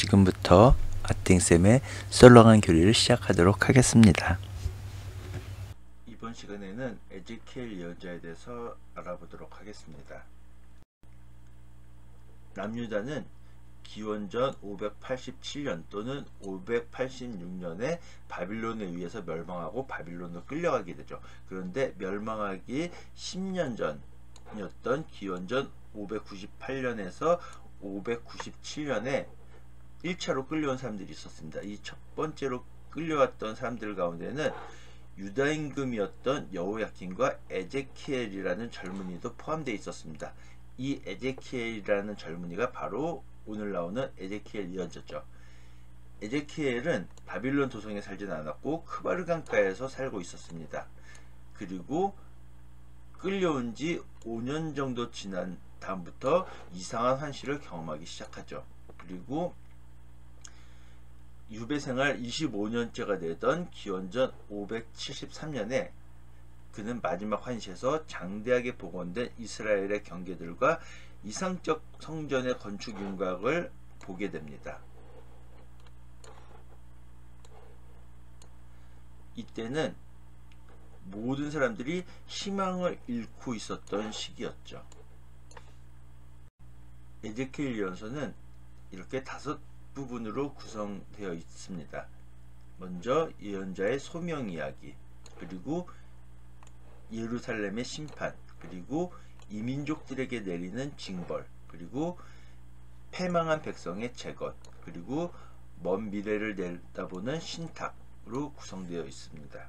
지금부터 아땡쌤의 썰렁한 교리를 시작하도록 하겠습니다. 이번 시간에는 에제키엘 예언자에 대해서 알아보도록 하겠습니다. 남유다는 기원전 587년 또는 586년에 바빌론에 의해서 멸망하고 바빌론으로 끌려가게 되죠. 그런데 멸망하기 10년 전이었던 기원전 598년에서 597년에 1차로 끌려온 사람들이 있었습니다. 이 첫 번째로 끌려왔던 사람들 가운데는 유다 임금이었던 여호야킨과 에제키엘이라는 젊은이도 포함되어 있었습니다. 이 에제키엘이라는 젊은이가 바로 오늘 나오는 에제키엘 예언자죠. 에제키엘은 바빌론 도성에 살진 않았고 크바르 강가에서 살고 있었습니다. 그리고 끌려온 지 5년 정도 지난 다음부터 이상한 환시를 경험하기 시작하죠. 그리고 유배생활 25년째가 되던 기원전 573년에 그는 마지막 환시에서 장대하게 복원된 이스라엘의 경계들과 이상적 성전의 건축 윤곽을 보게 됩니다. 이때는 모든 사람들이 희망을 잃고 있었던 시기였죠. 에제키엘 예언서는 이렇게 5 부분으로 구성되어 있습니다. 먼저 예언자의 소명 이야기, 그리고 예루살렘의 심판, 그리고 이민족들에게 내리는 징벌, 그리고 패망한 백성의 재건, 그리고 먼 미래를 내다보는 신탁으로 구성되어 있습니다.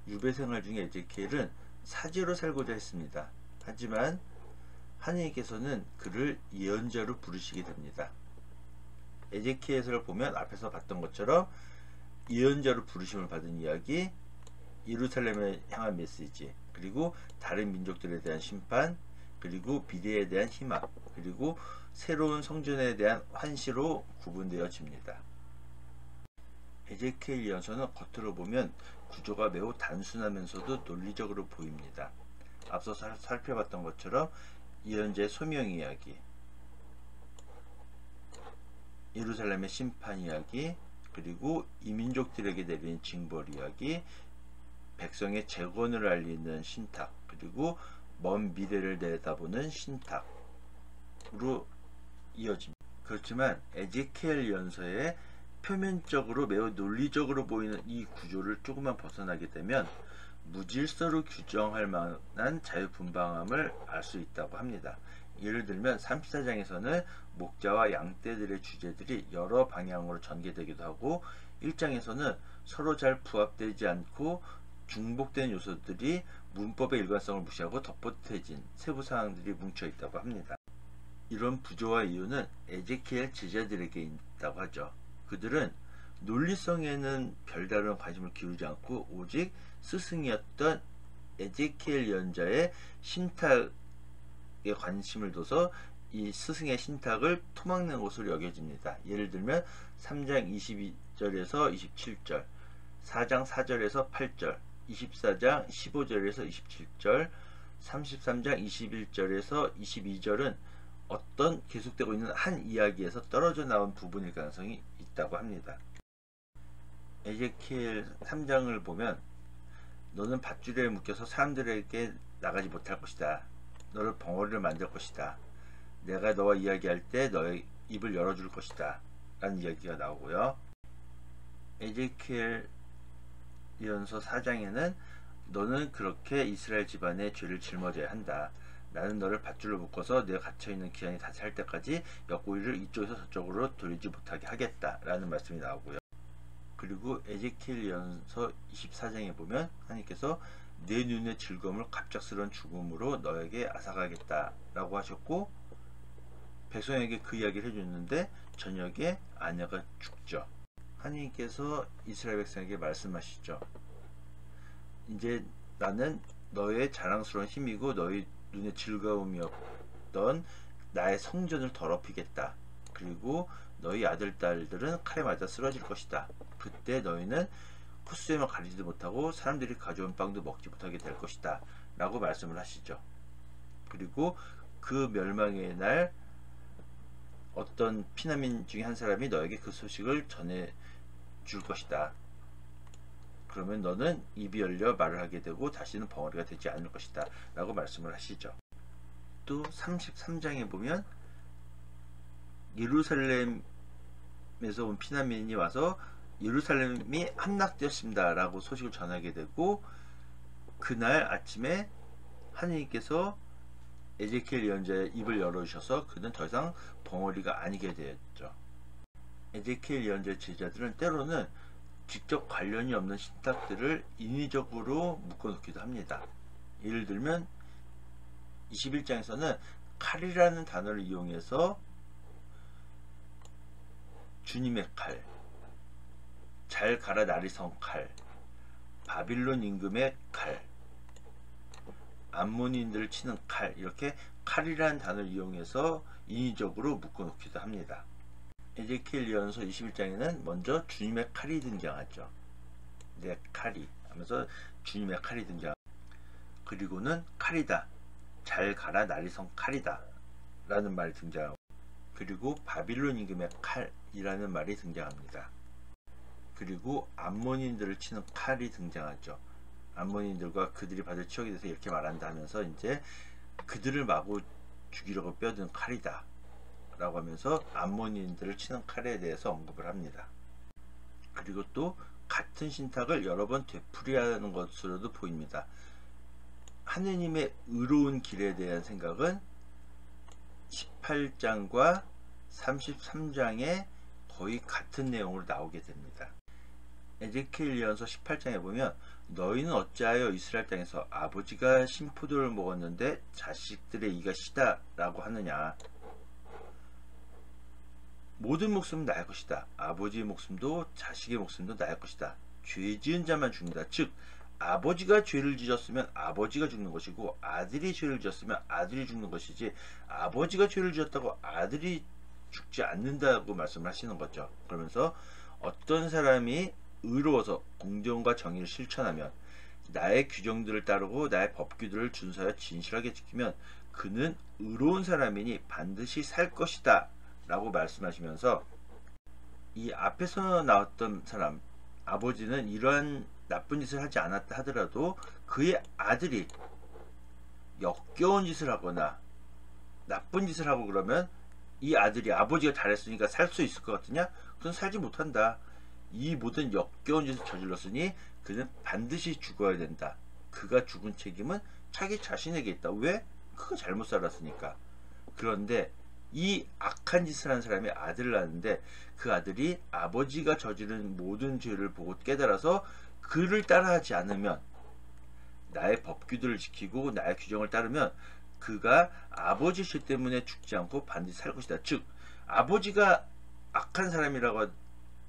유배생활 중에 에제키엘은 사제로 살고자 했습니다. 하지만 하느님께서는 그를 예언자로 부르시게 됩니다. 에제키엘을 보면 앞에서 봤던 것처럼 예언자로 부르심을 받은 이야기, 예루살렘에 향한 메시지, 그리고 다른 민족들에 대한 심판, 그리고 미래에 대한 희망, 그리고 새로운 성전에 대한 환시로 구분되어집니다. 에제키엘 예언서는 겉으로 보면 구조가 매우 단순하면서도 논리적으로 보입니다. 앞서 살펴봤던 것처럼 예언자의 소명 이야기, 예루살렘의 심판 이야기, 그리고 이민족들에게 내리는 징벌 이야기, 백성의 재건을 알리는 신탁, 그리고 먼 미래를 내다보는 신탁으로 이어집니다. 그렇지만 에제키엘 예언서의 표면적으로 매우 논리적으로 보이는 이 구조를 조금만 벗어나게 되면 무질서로 규정할 만한 자유분방함을 알 수 있다고 합니다. 예를 들면 34장에서는 목자와 양떼들의 주제들이 여러 방향으로 전개되기도 하고 1장에서는 서로 잘 부합되지 않고 중복된 요소들이 문법의 일관성을 무시하고 덧붙여진 세부 사항들이 뭉쳐 있다고 합니다. 이런 부조화 이유는 에제키엘 제자들에게 있다고 하죠. 그들은 논리성에는 별다른 관심을 기울이지 않고 오직 스승이었던 에제키엘 예언자의 신탁에 관심을 둬서 이 스승의 신탁을 토막낸 것으로 여겨집니다. 예를 들면 3장 22절에서 27절, 4장 4절에서 8절, 24장 15절에서 27절, 33장 21절에서 22절은 어떤 계속되고 있는 한 이야기에서 떨어져 나온 부분일 가능성이 있다고 합니다. 에제키엘 3장을 보면 너는 밧줄에 묶여서 사람들에게 나가지 못할 것이다. 너를 벙어리를 만들 것이다. 내가 너와 이야기할 때 너의 입을 열어줄 것이다. 라는 이야기가 나오고요. 에제키엘 예언서 4장에는 너는 그렇게 이스라엘 집안의 죄를 짊어져야 한다. 나는 너를 밧줄로 묶어서 내가 갇혀있는 기한이 다 찰 때까지 옆구리를 이쪽에서 저쪽으로 돌리지 못하게 하겠다. 라는 말씀이 나오고요. 그리고 에제키엘 예언서 24장에 보면 하나님께서 내 눈의 즐거움을 갑작스러운 죽음으로 너에게 앗아가겠다 라고 하셨고 백성에게 그 이야기를 해줬는데 저녁에 아내가 죽죠. 하나님께서 이스라엘 백성에게 말씀하시죠. 이제 나는 너의 자랑스러운 힘이고 너의 눈의 즐거움이었던 나의 성전을 더럽히겠다. 그리고 너희 아들 딸들은 칼에 맞아 쓰러질 것이다. 그때 너희는 콧수염을 가리지도 못하고 사람들이 가져온 빵도 먹지 못하게 될 것이다 라고 말씀을 하시죠. 그리고 그 멸망의 날 어떤 피난민 중에 한 사람이 너에게 그 소식을 전해 줄 것이다. 그러면 너는 입이 열려 말을 하게 되고 다시는 벙어리가 되지 않을 것이다 라고 말씀을 하시죠. 또 33장에 보면 예루살렘에서 온 피난민이 와서 예루살렘이 함락되었습니다 라고 소식을 전하게 되고, 그날 아침에 하느님께서 에제키엘 예언자의 입을 열어주셔서 그는 더 이상 벙어리가 아니게 되었죠. 에제키엘 예언자의 제자들은 때로는 직접 관련이 없는 신탁들을 인위적으로 묶어놓기도 합니다. 예를 들면 21장에서는 칼이라는 단어를 이용해서 주님의 칼, 잘 갈아 나리선 칼, 바빌론 임금의 칼, 암몬인들을 치는 칼, 이렇게 칼이라는 단어를 이용해서 인위적으로 묶어놓기도 합니다. 에제키엘 예언서 21장에는 먼저 주님의 칼이 등장하죠. 내 칼이 하면서 주님의 칼이 등장. 그리고는 칼이다, 잘 갈아 나리선 칼이다 라는 말이 등장하고, 그리고 바빌론 임금의 칼이라는 말이 등장합니다. 그리고 암몬인들을 치는 칼이 등장하죠. 암몬인들과 그들이 받을 치욕에 대해서 이렇게 말한다 하면서 이제 그들을 마구 죽이려고 뼈든 칼이다 라고 하면서 암몬인들을 치는 칼에 대해서 언급을 합니다. 그리고 또 같은 신탁을 여러 번 되풀이하는 것으로도 보입니다. 하느님의 의로운 길에 대한 생각은 18장과 33장에 거의 같은 내용으로 나오게 됩니다. 에제키엘 예언서 18장에 보면 너희는 어찌하여 이스라엘 땅에서 아버지가 신포도를 먹었는데 자식들의 이가 시다 라고 하느냐. 모든 목숨은 나의 것이다. 아버지의 목숨도 자식의 목숨도 나의 것이다. 죄 지은 자만 죽는다. 즉 아버지가 죄를 지었으면 아버지가 죽는 것이고, 아들이 죄를 지었으면 아들이 죽는 것이지, 아버지가 죄를 지었다고 아들이 죽지 않는다고 말씀을 하시는 거죠. 그러면서 어떤 사람이 의로워서 공정과 정의를 실천하면, 나의 규정들을 따르고 나의 법규들을 준수하여 진실하게 지키면 그는 의로운 사람이니 반드시 살 것이다 라고 말씀하시면서, 이 앞에서 나왔던 사람 아버지는 이러한 나쁜 짓을 하지 않았다 하더라도 그의 아들이 역겨운 짓을 하거나 나쁜 짓을 하고 그러면 이 아들이 아버지가 잘했으니까 살 수 있을 것 같으냐? 그건 살지 못한다. 이 모든 역겨운 짓을 저질렀으니 그는 반드시 죽어야 된다. 그가 죽은 책임은 자기 자신에게 있다. 왜? 그가 잘못 살았으니까. 그런데 이 악한 짓을 한 사람이 아들을 낳았는데 그 아들이 아버지가 저지른 모든 죄를 보고 깨달아서 그를 따라하지 않으면, 나의 법규들을 지키고 나의 규정을 따르면 그가 아버지 죄 때문에 죽지 않고 반드시 살 것이다. 즉 아버지가 악한 사람이라고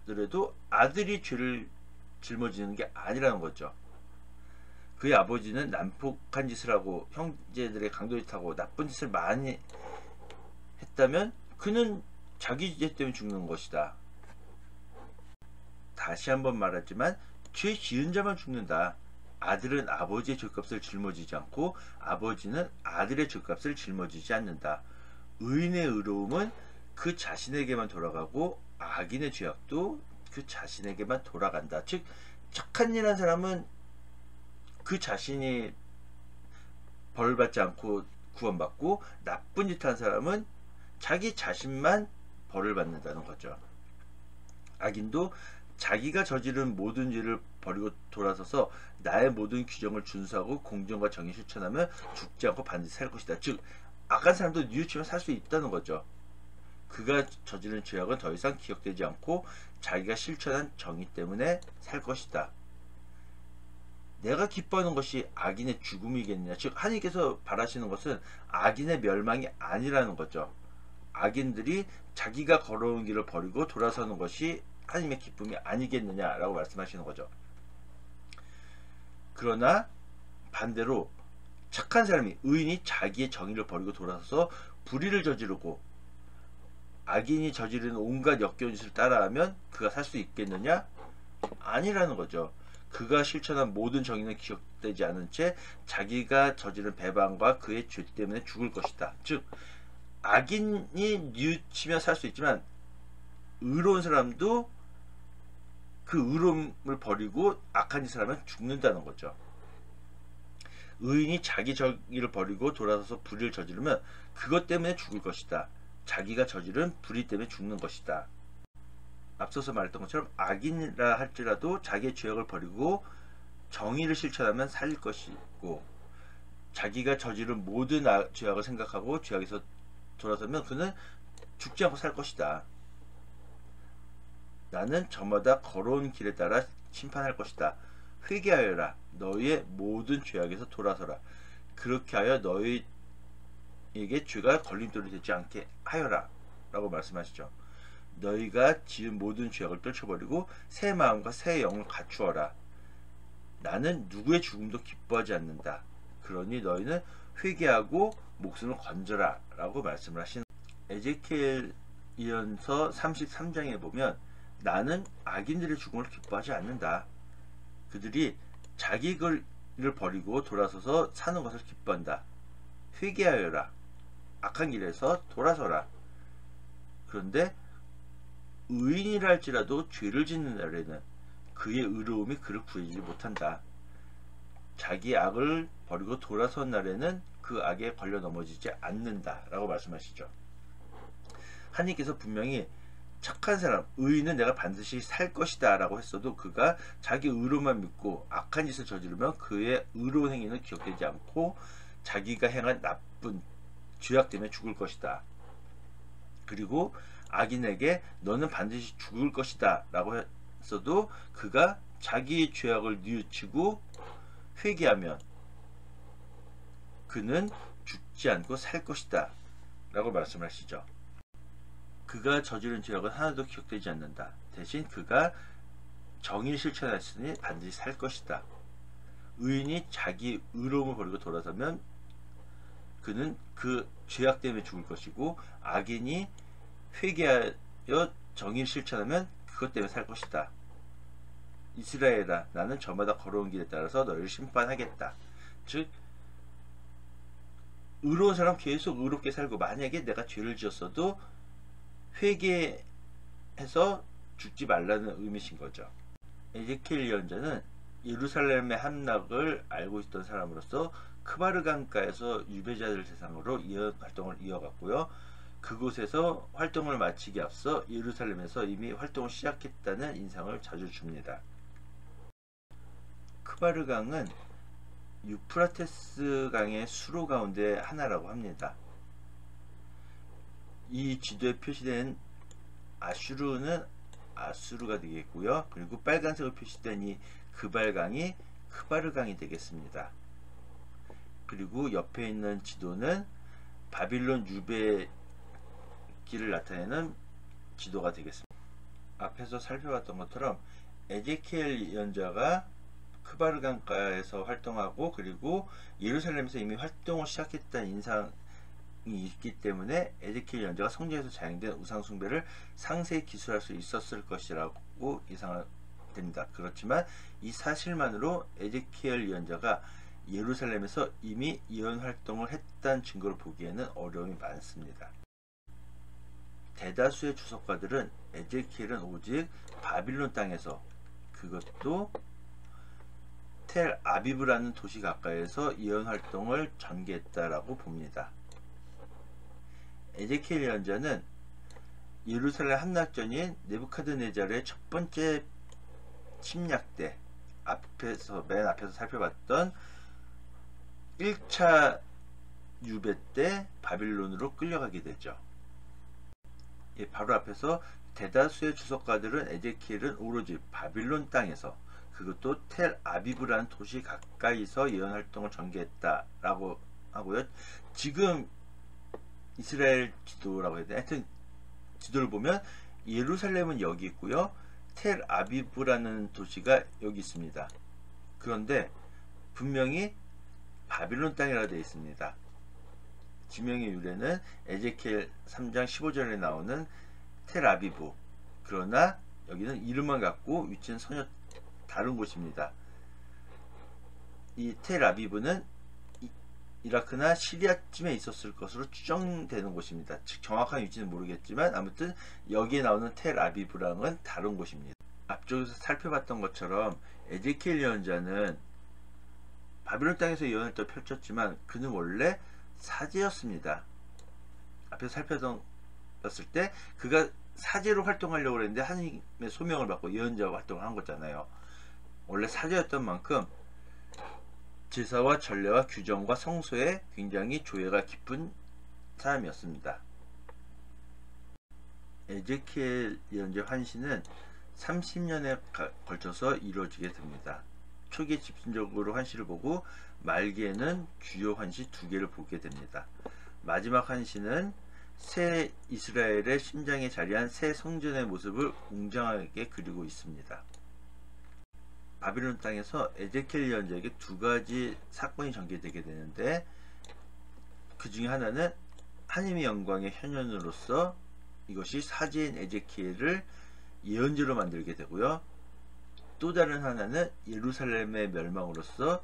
하더라도 아들이 죄를 짊어지는 게 아니라는 거죠. 그의 아버지는 난폭한 짓을 하고 형제들의 강도짓하고 나쁜 짓을 많이 했다면 그는 자기 죄 때문에 죽는 것이다. 다시 한번 말하지만 죄 지은 자만 죽는다. 아들은 아버지의 죄값을 짊어지지 않고 아버지는 아들의 죄값을 짊어지지 않는다. 의인의 의로움은 그 자신에게만 돌아가고 악인의 죄악도 그 자신에게만 돌아간다. 즉 착한 일 한 사람은 그 자신이 벌을 받지 않고 구원받고, 나쁜 짓 한 사람은 자기 자신만 벌을 받는다는 거죠. 악인도 자기가 저지른 모든 죄를 버리고 돌아서서 나의 모든 규정을 준수하고 공정과 정의 실천하면 죽지 않고 반드시 살 것이다. 즉 악한 사람도 뉘우치면 살 수 있다는 거죠. 그가 저지른 죄악은 더 이상 기억되지 않고 자기가 실천한 정의 때문에 살 것이다. 내가 기뻐하는 것이 악인의 죽음이겠느냐. 즉 하나님께서 바라시는 것은 악인의 멸망이 아니라는 거죠. 악인들이 자기가 걸어온 길을 버리고 돌아서는 것이 하나님의 기쁨이 아니겠느냐라고 말씀하시는 거죠. 그러나 반대로 착한 사람이, 의인이 자기의 정의를 버리고 돌아서서 불의를 저지르고 악인이 저지르는 온갖 역겨운 짓을 따라하면 그가 살 수 있겠느냐? 아니라는 거죠. 그가 실천한 모든 정의는 기억되지 않은 채 자기가 저지른 배반과 그의 죄 때문에 죽을 것이다. 즉 악인이 뉘우치며 살 수 있지만 의로운 사람도 그 의로움을 버리고 악한 짓을 하면 죽는다는 거죠. 의인이 자기 저기를 버리고 돌아서서 불의를 저지르면 그것 때문에 죽을 것이다. 자기가 저지른 불의 때문에 죽는 것이다. 앞서서 말했던 것처럼 악인이라 할지라도 자기의 죄악을 버리고 정의를 실천하면 살릴 것이고, 자기가 저지른 모든 죄악을 생각하고 죄악에서 돌아서면 그는 죽지 않고 살 것이다. 나는 저마다 걸어온 길에 따라 심판할 것이다. 회개하여라. 너희의 모든 죄악에서 돌아서라. 그렇게 하여 너희에게 죄가 걸림돌이 되지 않게 하여라. 라고 말씀하시죠. 너희가 지은 모든 죄악을 떨쳐버리고 새 마음과 새 영을 갖추어라. 나는 누구의 죽음도 기뻐하지 않는다. 그러니 너희는 회개하고 목숨을 건져라. 라고 말씀을 하시는 에제키엘 예언서 33장에 보면 나는 악인들의 죽음을 기뻐하지 않는다. 그들이 자기 길을 버리고 돌아서서 사는 것을 기뻐한다. 회개하여라. 악한 길에서 돌아서라. 그런데 의인이라 할지라도 죄를 짓는 날에는 그의 의로움이 그를 구해주지 못한다. 자기 악을 버리고 돌아선 날에는 그 악에 걸려 넘어지지 않는다. 라고 말씀하시죠. 하나님께서 분명히 착한 사람, 의인은 내가 반드시 살 것이다 라고 했어도 그가 자기 의로만 믿고 악한 짓을 저지르면 그의 의로운 행위는 기억되지 않고 자기가 행한 나쁜 죄악 때문에 죽을 것이다. 그리고 악인에게 너는 반드시 죽을 것이다 라고 했어도 그가 자기의 죄악을 뉘우치고 회개하면 그는 죽지 않고 살 것이다 라고 말씀하시죠. 그가 저지른 죄악은 하나도 기억되지 않는다. 대신 그가 정의를 실천했으니 반드시 살 것이다. 의인이 자기 의로움을 버리고 돌아서면 그는 그 죄악 때문에 죽을 것이고, 악인이 회개하여 정의를 실천하면 그것 때문에 살 것이다. 이스라엘아, 나는 저마다 걸어온 길에 따라서 너희를 심판하겠다. 즉, 의로운 사람 계속 의롭게 살고, 만약에 내가 죄를 지었어도 회개해서 죽지 말라는 의미신 거죠. 에제키엘 예언자는 예루살렘의 함락을 알고 있던 사람으로서 크바르 강가에서 유배자들 대상으로 예언 활동을 이어갔고요. 그곳에서 활동을 마치기 앞서 예루살렘에서 이미 활동을 시작했다는 인상을 자주 줍니다. 크바르 강은 유프라테스 강의 수로 가운데 하나라고 합니다. 이 지도에 표시된 아슈르는 아수르가 되겠고요. 그리고 빨간색으로 표시된 이 그발강이 크바르강이 되겠습니다. 그리고 옆에 있는 지도는 바빌론 유배기를 나타내는 지도가 되겠습니다. 앞에서 살펴봤던 것처럼 에제키엘 예언자가 크바르강가에서 활동하고 그리고 예루살렘에서 이미 활동을 시작했다는 인상이 있기 때문에 에제키엘 예언자가 성경에서 자행된 우상 숭배를 상세히 기술할 수 있었을 것이라고 예상됩니다. 그렇지만 이 사실만으로 에제키엘 예언자가 예루살렘에서 이미 예언 활동을 했다는 증거를 보기에는 어려움이 많습니다. 대다수의 주석가들은 에제키엘은 오직 바빌론 땅에서, 그것도 텔 아비브라는 도시 가까이에서 예언 활동을 전개했다라고 봅니다. 에제키엘 예언자는 예루살렘 함락전인 느부갓네살의 첫 번째 침략 때 맨 앞에서 살펴봤던 1차 유배 때 바빌론으로 끌려가게 되죠. 바로 앞에서 대다수의 주석가들은 에제키엘은 오로지 바빌론 땅에서, 그것도 텔 아비브라는 도시 가까이서 예언 활동을 전개했다라고 하고요. 지금 이스라엘 지도라고 해야 되나? 하여튼 지도를 보면 예루살렘은 여기 있고요. 텔 아비브라는 도시가 여기 있습니다. 그런데 분명히 바빌론 땅이라고 되어 있습니다. 지명의 유래는 에제키엘 3장 15절에 나오는 텔 아비브, 그러나 여기는 이름만 같고 위치는 전혀 다른 곳입니다. 이 텔 아비브는 이라크나 시리아쯤에 있었을 것으로 추정되는 곳입니다. 즉 정확한 위치는 모르겠지만 아무튼 여기에 나오는 텔아비브랑은 다른 곳입니다. 앞쪽에서 살펴봤던 것처럼 에제키엘 예언자는 바빌론 땅에서 예언을 또 펼쳤지만 그는 원래 사제였습니다. 앞에서 살펴봤을 때 그가 사제로 활동하려고 했는데 하나님의 소명을 받고 예언자 활동을 한 거잖아요. 원래 사제였던 만큼 제사와 전례와 규정과 성소에 굉장히 조예가 깊은 사람이었습니다. 에제키엘 예언자 환신은 30년에 걸쳐서 이루어지게 됩니다. 초기에 집중적으로 환시를 보고 말기에는 주요 환시 2개를 보게 됩니다. 마지막 환시는 새 이스라엘의 심장에 자리한 새 성전의 모습을 웅장하게 그리고 있습니다. 바빌론 땅에서 에제키엘 예언자에게 2가지 사건이 전개되게 되는데 그 중에 하나는 하나님의 영광의 현현으로서 이것이 사제인 에제키엘을 예언자로 만들게 되고요. 또 다른 하나는 예루살렘의 멸망으로서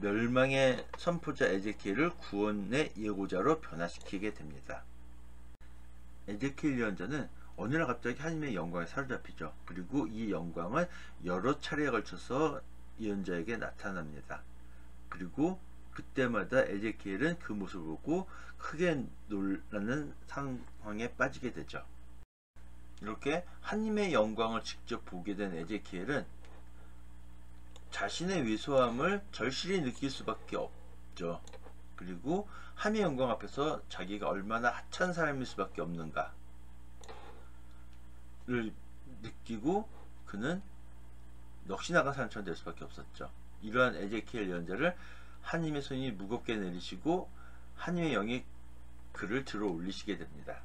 멸망의 선포자 에제키엘을 구원의 예고자로 변화시키게 됩니다. 에제키엘 예언자는 어느 날 갑자기 하나님의 영광에 사로잡히죠. 그리고 이 영광은 여러 차례에 걸쳐서 예언자에게 나타납니다. 그리고 그때마다 에제키엘은 그 모습을 보고 크게 놀라는 상황에 빠지게 되죠. 이렇게 하나님의 영광을 직접 보게 된 에제키엘은 자신의 왜소함을 절실히 느낄 수밖에 없죠. 그리고 하나님의 영광 앞에서 자기가 얼마나 하찮은 사람일 수밖에 없는가를 느끼고 그는 넋이 나간 사람처럼 될 수밖에 없었죠. 이러한 에제키엘 예언자를 하나님의 손이 무겁게 내리시고 하나님의 영이 그를 들어 올리시게 됩니다.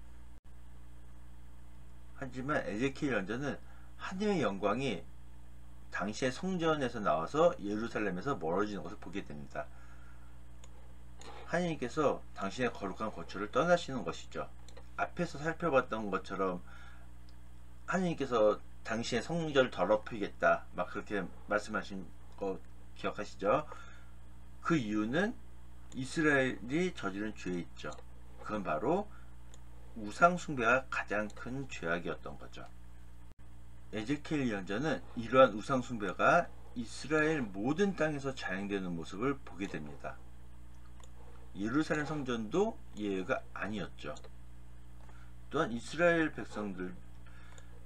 하지만 에제키엘 예언자는 하나님의 영광이 당시의 성전에서 나와서 예루살렘에서 멀어지는 것을 보게 됩니다. 하나님께서 당신의 거룩한 거처를 떠나시는 것이죠. 앞에서 살펴봤던 것처럼 하나님께서 당신의 성전을 더럽히겠다 막 그렇게 말씀하신 거 기억하시죠? 그 이유는 이스라엘이 저지른 죄에 있죠. 그건 바로 우상 숭배가 가장 큰 죄악이었던 거죠. 에제키엘 예언자는 이러한 우상 숭배가 이스라엘 모든 땅에서 자행되는 모습을 보게 됩니다. 예루살렘 성전도 예외가 아니었죠. 또한 이스라엘 백성들이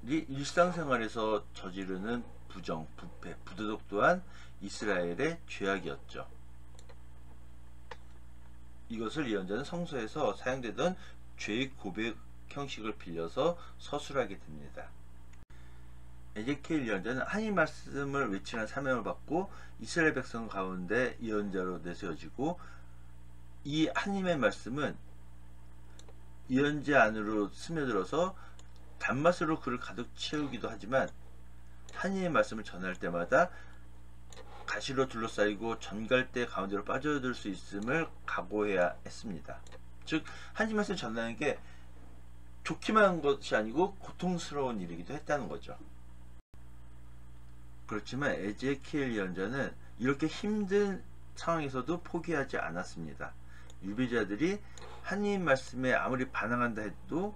일상생활에서 저지르는 부정, 부패, 부도덕 또한 이스라엘의 죄악이었죠. 이것을 예언자는 성서에서 사용되던 죄의 고백 형식을 빌려서 서술하게 됩니다. 에제키엘 예언자는 하나님 말씀을 외치는 사명을 받고 이스라엘 백성 가운데 예언자로 내세워지고 이 하나님의 말씀은 예언자 안으로 스며들어서 단맛으로 그를 가득 채우기도 하지만 하나님의 말씀을 전할 때마다 가시로 둘러싸이고 전갈대 가운데로 빠져들 수 있음을 각오해야 했습니다. 즉 하나님 말씀을 전하는 게 좋기만 한 것이 아니고 고통스러운 일이기도 했다는 거죠. 그렇지만 에제키엘 예언자는 이렇게 힘든 상황에서도 포기하지 않았습니다. 유배자들이 하나님 말씀에 아무리 반항한다 해도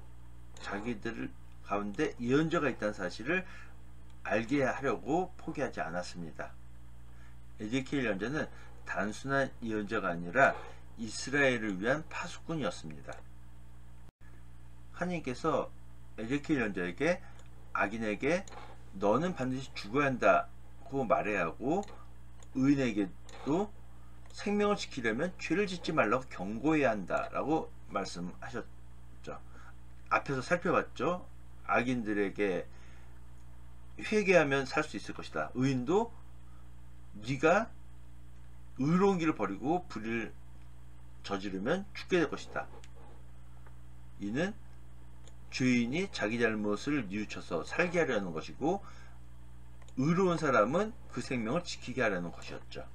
자기들 가운데 예언자가 있다는 사실을 알게 하려고 포기하지 않았습니다. 에제키엘 예언자는 단순한 예언자가 아니라 이스라엘을 위한 파수꾼이었습니다. 하나님께서 에제키엘 예언자에게 악인에게 너는 반드시 죽어야 한다고 말해야 하고 의인에게도 생명을 지키려면 죄를 짓지 말라고 경고해야 한다라고 말씀하셨죠. 앞에서 살펴봤죠. 악인들에게 회개하면 살 수 있을 것이다. 의인도 네가 의로운 길을 버리고 불의를 저지르면 죽게 될 것이다. 이는 죄인이 자기 잘못을 뉘우쳐서 살게 하려는 것이고 의로운 사람은 그 생명을 지키게 하려는 것이었죠.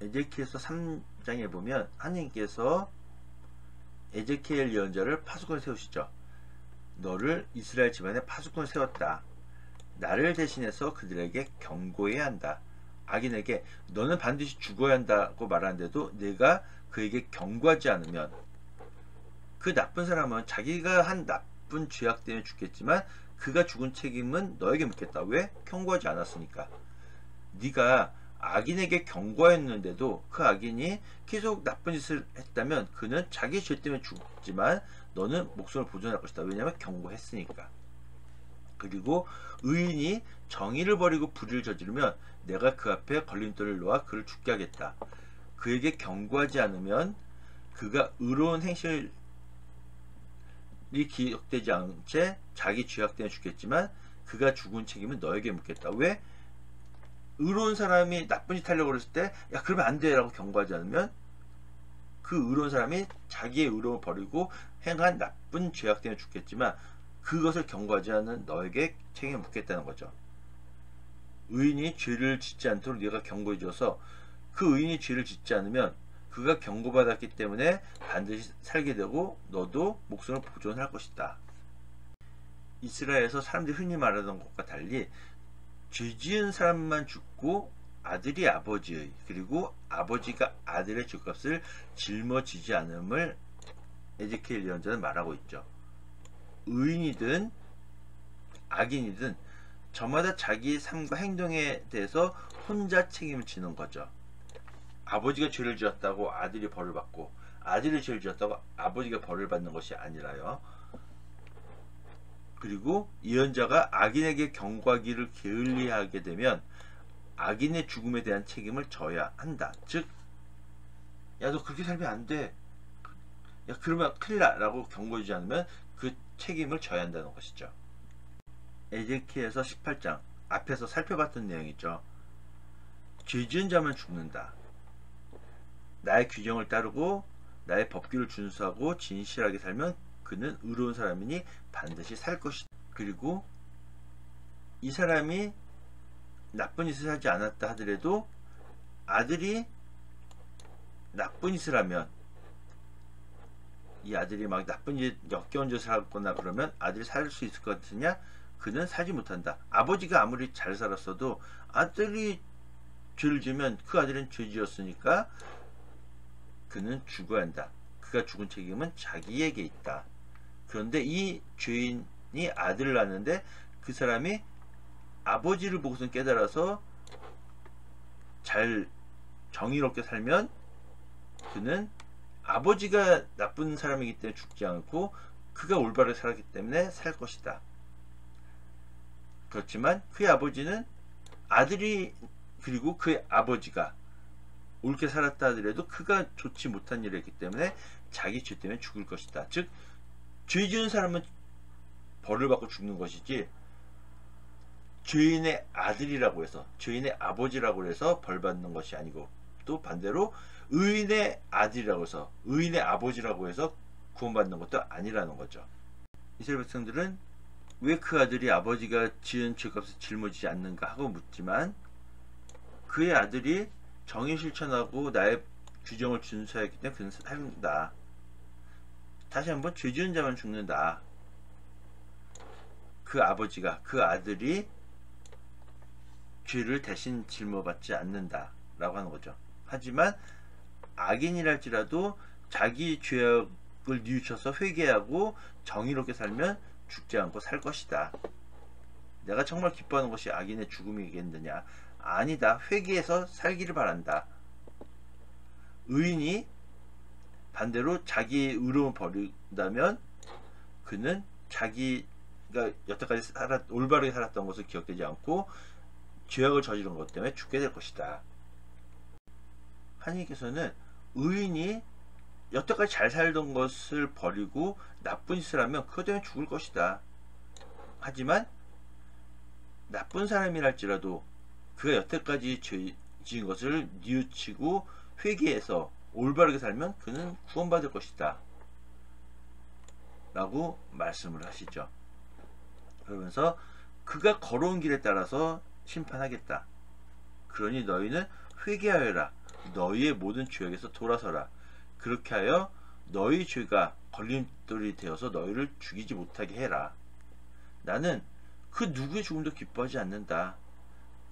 에제키엘서 3장에 보면 하나님께서 에제키엘 예언자를 파수꾼을 세우시죠. 너를 이스라엘 집안에 파수꾼을 세웠다. 나를 대신해서 그들에게 경고해야 한다. 악인에게 너는 반드시 죽어야 한다고 말하는데도 내가 그에게 경고하지 않으면, 그 나쁜 사람은 자기가 한 나쁜 죄악 때문에 죽겠지만 그가 죽은 책임은 너에게 묻겠다. 왜? 경고하지 않았으니까. 네가 악인에게 경고했는데도 그 악인이 계속 나쁜 짓을 했다면 그는 자기 죄 때문에 죽지만 너는 목숨을 보존할 것이다. 왜냐하면 경고했으니까. 그리고 의인이 정의를 버리고 불의를 저지르면 내가 그 앞에 걸림돌을 놓아 그를 죽게 하겠다. 그에게 경고하지 않으면 그가 의로운 행실이 기억되지 않은 채 자기 죄악 때문에 죽겠지만 그가 죽은 책임은 너에게 묻겠다. 왜? 의로운 사람이 나쁜 짓 하려고 그랬을 때 야 그러면 안 돼 라고 경고하지 않으면 그 의로운 사람이 자기의 의로움을 버리고 행한 나쁜 죄악 때문에 죽겠지만 그것을 경고하지 않은 너에게 책임을 묻겠다는 거죠. 의인이 죄를 짓지 않도록 네가 경고해 줘서 그 의인이 죄를 짓지 않으면 그가 경고받았기 때문에 반드시 살게 되고 너도 목숨을 보존할 것이다. 이스라엘에서 사람들이 흔히 말하던 것과 달리 죄 지은 사람만 죽고 아들이 아버지의, 그리고 아버지가 아들의 죄값을 짊어지지 않음을 에제키엘 예언자는 말하고 있죠. 의인이든 악인이든 저마다 자기 삶과 행동에 대해서 혼자 책임을 지는 거죠. 아버지가 죄를 지었다고 아들이 벌을 받고 아들이 죄를 지었다고 아버지가 벌을 받는 것이 아니라요. 그리고 예언자가 악인에게 경고하기를 게을리하게 되면 악인의 죽음에 대한 책임을 져야 한다. 즉, 야 너 그렇게 살면 안 돼. 야 그러면 큰일 나 라고 경고하지 않으면 그 책임을 져야 한다는 것이죠. 에제키엘서 18장 앞에서 살펴봤던 내용이죠. 죄 지은 자만 죽는다. 나의 규정을 따르고 나의 법규를 준수하고 진실하게 살면 그는 의로운 사람이니 반드시 살 것이다. 그리고 이 사람이 나쁜 짓을 하지 않았다 하더라도 아들이 나쁜 짓을 하면, 이 아들이 막 나쁜 짓, 역겨운 짓을 하거나 그러면 아들이 살 수 있을 것 같으냐? 그는 살지 못한다. 아버지가 아무리 잘 살았어도 아들이 죄를 지으면 그 아들은 죄 지었으니까 그는 죽어야 한다. 그가 죽은 책임은 자기에게 있다. 그런데 이 죄인이 아들을 낳았는데 그 사람이 아버지를 보고서 깨달아서 잘 정의롭게 살면 그는 아버지가 나쁜 사람이기 때문에 죽지 않고 그가 올바르게 살았기 때문에 살 것이다. 그렇지만 그의 아버지는 아들이, 그리고 그의 아버지가 옳게 살았다 하더라도 그가 좋지 못한 일을 했기 때문에 자기 죄 때문에 죽을 것이다. 즉, 죄 지은 사람은 벌을 받고 죽는 것이지 죄인의 아들이라고 해서, 죄인의 아버지라고 해서 벌 받는 것이 아니고, 또 반대로 의인의 아들이라고 해서, 의인의 아버지라고 해서 구원받는 것도 아니라는 거죠. 이스라엘 백성들은 왜 그 아들이 아버지가 지은 죄값을 짊어지지 않는가 하고 묻지만, 그의 아들이 정의 실천하고 나의 규정을 준수하기 때문에 그는 살다. 다시 한번 죄 지은 자만 죽는다. 그 아버지가, 그 아들이 죄를 대신 짊어받지 않는다 라고 하는 거죠. 하지만 악인이랄지라도 자기 죄악을 뉘우쳐서 회개하고 정의롭게 살면 죽지 않고 살 것이다. 내가 정말 기뻐하는 것이 악인의 죽음이겠느냐? 아니다. 회개해서 살기를 바란다. 의인이 반대로 자기의 의로움을 버린다면 그는 자기가 여태까지 올바르게 살았던 것을 기억되지 않고 죄악을 저지른 것 때문에 죽게 될 것이다. 하나님께서는 의인이 여태까지 잘 살던 것을 버리고 나쁜 짓을 하면 그것 때문에 죽을 것이다. 하지만 나쁜 사람이랄지라도 그가 여태까지 죄 지은 것을 뉘우치고 회개해서 올바르게 살면 그는 구원받을 것이다 라고 말씀을 하시죠. 그러면서 그가 걸어온 길에 따라서 심판하겠다. 그러니 너희는 회개하여라. 너희의 모든 죄악에서 돌아서라. 그렇게 하여 너희 죄가 걸림돌이 되어서 너희를 죽이지 못하게 해라. 나는 그 누구의 죽음도 기뻐하지 않는다.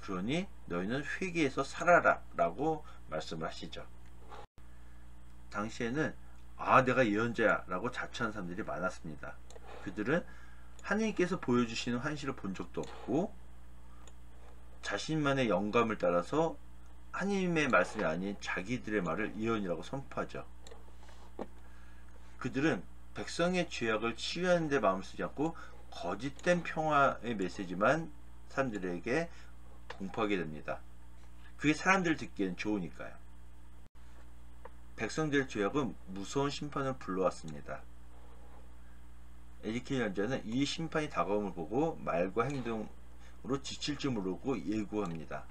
그러니 너희는 회개해서 살아라 라고 말씀을 하시죠. 당시에는 내가 예언자야 라고 자처한 사람들이 많았습니다. 그들은 하나님께서 보여주시는 환시를 본 적도 없고 자신만의 영감을 따라서 하나님의 말씀이 아닌 자기들의 말을 예언이라고 선포하죠. 그들은 백성의 죄악을 치유하는 데 마음을 쓰지 않고 거짓된 평화의 메시지만 사람들에게 공포하게 됩니다. 그게 사람들 듣기엔 좋으니까요. 백성들의 죄악은 무서운 심판을 불러왔습니다. 에zekiel 선지자는 이 심판이 다가옴을 보고 말과 행동으로 지칠 줄 모르고 예고합니다.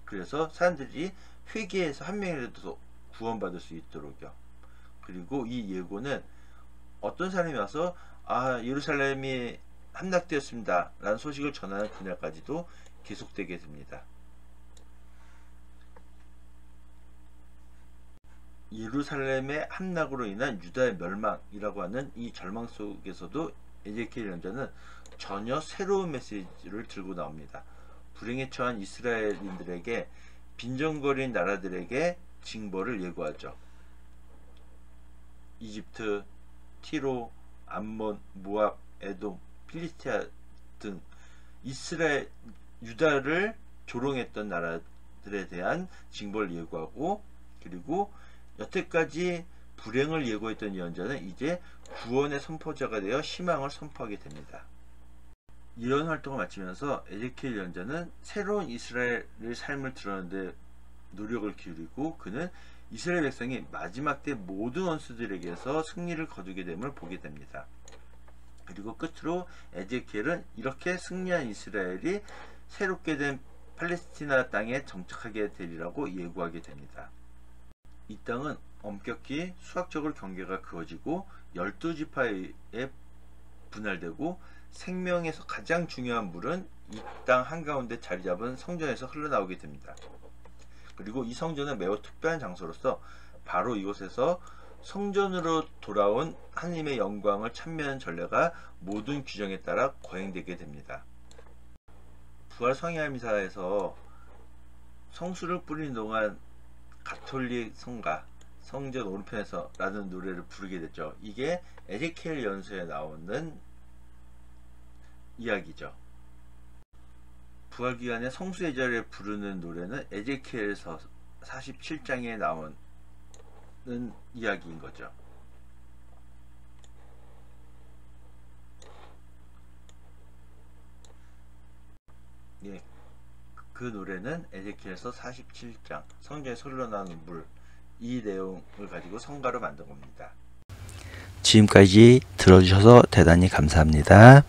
그래서 사람들이 회개해서 한 명이라도 구원받을 수 있도록요. 그리고 이 예고는 어떤 사람이 와서 예루살렘이 함락되었습니다 라는 소식을 전하는 그날까지도 계속되게 됩니다. 예루살렘의 함락으로 인한 유다의 멸망이라고 하는 이 절망 속에서도 에제키엘 선지자는 전혀 새로운 메시지를 들고 나옵니다. 불행에 처한 이스라엘인들에게 빈정거린 나라들에게 징벌을 예고하죠. 이집트, 티로, 암몬, 모압, 에돔, 필리스티아 등 이스라엘, 유다를 조롱했던 나라들에 대한 징벌을 예고하고, 그리고 여태까지 불행을 예고했던 예언자는 이제 구원의 선포자가 되어 희망을 선포하게 됩니다. 예언 활동을 마치면서 에제키엘 예언자는 새로운 이스라엘의 삶을 드러내는데 노력을 기울이고, 그는 이스라엘 백성이 마지막 때 모든 원수들에게서 승리를 거두게 됨을 보게 됩니다. 그리고 끝으로 에제키엘은 이렇게 승리한 이스라엘이 새롭게 된 팔레스티나 땅에 정착하게 되리라고 예고하게 됩니다. 이 땅은 엄격히 수학적으로 경계가 그어지고 12지파에 분할되고 생명에서 가장 중요한 물은 이 땅 한가운데 자리 잡은 성전에서 흘러나오게 됩니다. 그리고 이 성전은 매우 특별한 장소로서 바로 이곳에서 성전으로 돌아온 하나님의 영광을 찬미하는 전례가 모든 규정에 따라 거행되게 됩니다. 부활 성회할 미사에서 성수를 뿌리는 동안 가톨릭 성가 성전 오른편에서 라는 노래를 부르게 됐죠. 이게 에제키엘 연서에 나오는 이야기죠. 부활 기간에 성수 예절에 부르는 노래는 에제키엘서 47장에 나오는 이야기인 거죠. 예, 그 노래는 에제키엘서 47장 성전에서 흘러나오는 물, 이 내용을 가지고 성가로 만든 겁니다. 지금까지 들어주셔서 대단히 감사합니다.